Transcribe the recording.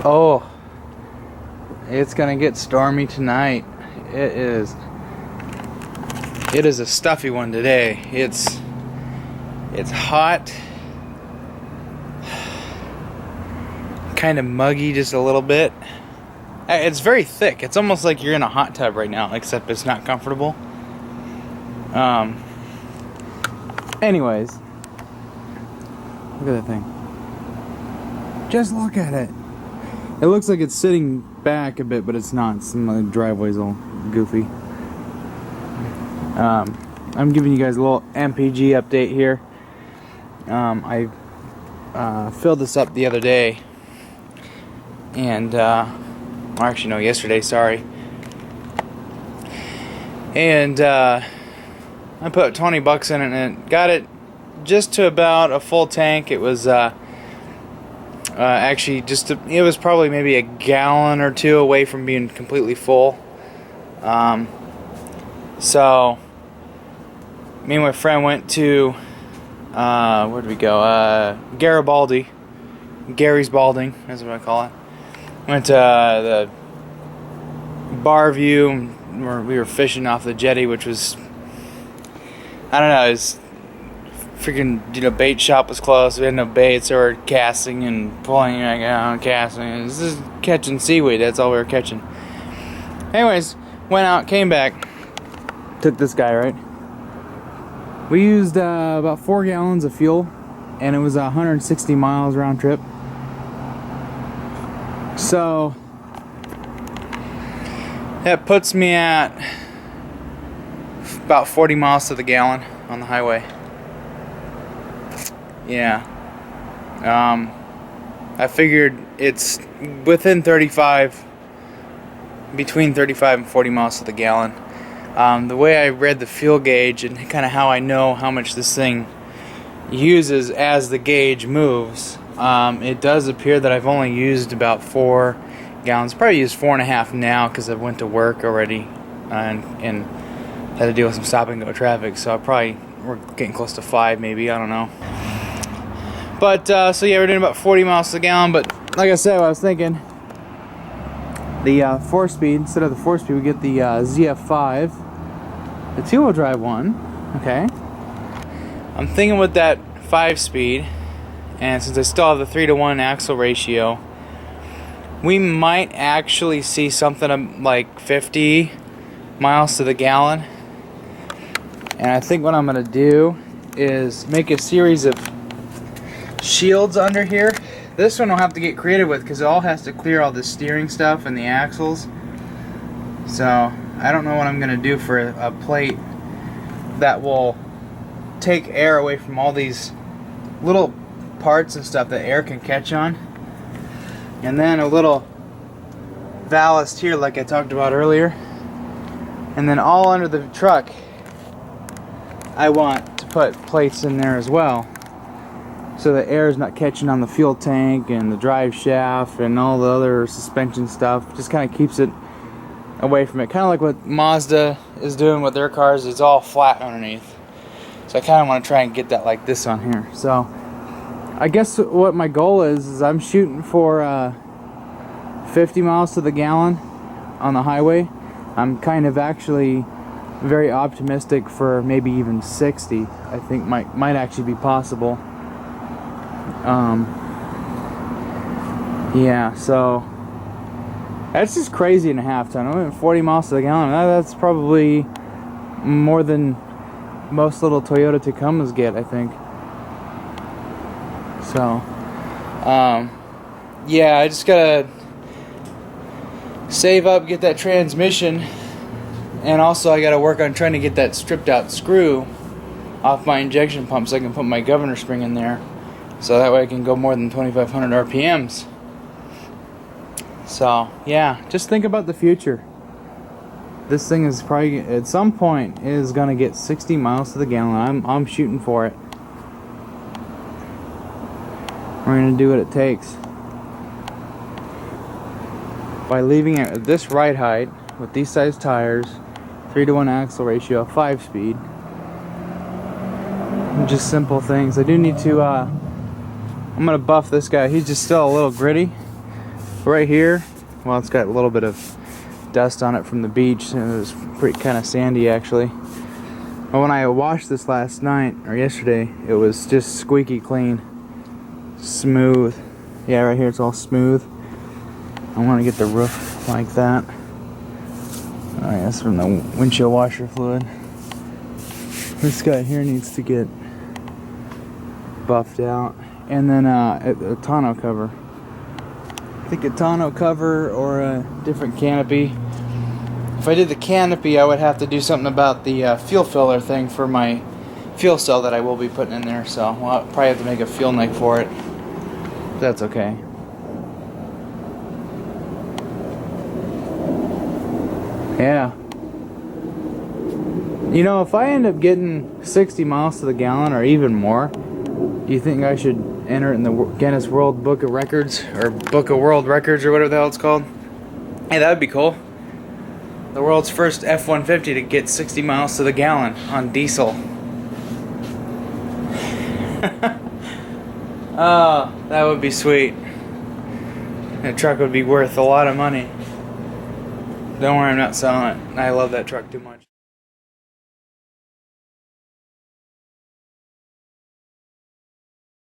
Oh, it's gonna get stormy tonight. It is a stuffy one today. It's hot, kind of muggy just a little bit. It's very thick. It's almost like you're in a hot tub right now, except it's not comfortable. Anyways, look at that thing. Just look at it. It looks like it's sitting back a bit, but it's not. The driveway's all goofy. I'm giving you guys a little MPG update here. I filled this up the other day, and actually no, yesterday. Sorry. And I put 20 bucks in it, and it got it just to about a full tank. It was actually it was probably maybe a gallon or two away from being completely full. So me and my friend went to where'd we go? Garibaldi, Gary's Balding, that's what I call it. Went to the Bar View, where we were fishing off the jetty, which was, I don't know, it's freaking, bait shop was closed. We had no bait, so we were casting and pulling back out, casting. This is catching seaweed. That's all we were catching. Anyways, went out, came back, took this guy, right? We used about 4 gallons of fuel, and it was 160 miles round trip. So that puts me at about 40 miles to the gallon on the highway. Yeah. I figured it's within between 35 and 40 miles to the gallon. The way I read the fuel gauge and kind of how I know how much this thing uses as the gauge moves, it does appear that I've only used about 4 gallons. Probably used 4.5 now because I went to work already and had to deal with some stop and go traffic. So we're getting close to 5 maybe. I don't know. But so yeah, we're doing about 40 miles to the gallon. But like I said, I was thinking the 4-speed, instead of the 4-speed, we get the ZF5, the 2-wheel drive one. Okay. I'm thinking with that 5-speed, and since I still have the 3-to-1 axle ratio, we might actually see something like 50 miles to the gallon. And I think what I'm going to do is make a series of shields under here. This one I'll have to get creative with because it all has to clear all the steering stuff and the axles. So I don't know what I'm going to do for a plate that will take air away from all these little parts and stuff that air can catch on. And then a little ballast here like I talked about earlier. And then all under the truck I want to put plates in there as well, so the air is not catching on the fuel tank and the drive shaft and all the other suspension stuff. Just kind of keeps it away from it. Kind of like what Mazda is doing with their cars. It's all flat underneath. So I kind of want to try and get that like this on here. So I guess what my goal is I'm shooting for 50 miles to the gallon on the highway. I'm kind of actually very optimistic for maybe even 60. I think might actually be possible. Yeah, so that's just crazy in a half ton. I went 40 miles to the gallon. That's probably more than most little Toyota Tacomas get, I think. So yeah, I just gotta save up, get that transmission, and also I gotta work on trying to get that stripped out screw off my injection pump so I can put my governor spring in there, so that way I can go more than 2,500 RPMs. So yeah, just think about the future. This thing is probably at some point is gonna get 60 miles to the gallon. I'm shooting for it. We're gonna do what it takes by leaving it at this ride height with these size tires, 3-to-1 axle ratio, 5-speed. Just simple things. I do need to I'm gonna buff this guy. He's just still a little gritty, Right here, well, it's got a little bit of dust on it from the beach, and it was pretty kind of sandy actually. But when I washed this last night or yesterday, it was just squeaky clean, smooth. Yeah, right here it's all smooth. I want to get the roof like that. Alright, that's from the windshield washer fluid. This guy here needs to get buffed out. And then a tonneau cover. I think a tonneau cover or a different canopy. If I did the canopy, I would have to do something about the fuel filler thing for my fuel cell that I will be putting in there. So I'll probably have to make a fuel neck for it. That's okay. Yeah. You know, if I end up getting 60 miles to the gallon or even more, do you think I should enter it in the Guinness World Book of Records or Book of World Records or whatever the hell it's called? Hey, that would be cool. The world's first F-150 to get 60 miles to the gallon on diesel. Oh, that would be sweet. That truck would be worth a lot of money. Don't worry, I'm not selling it. I love that truck too much.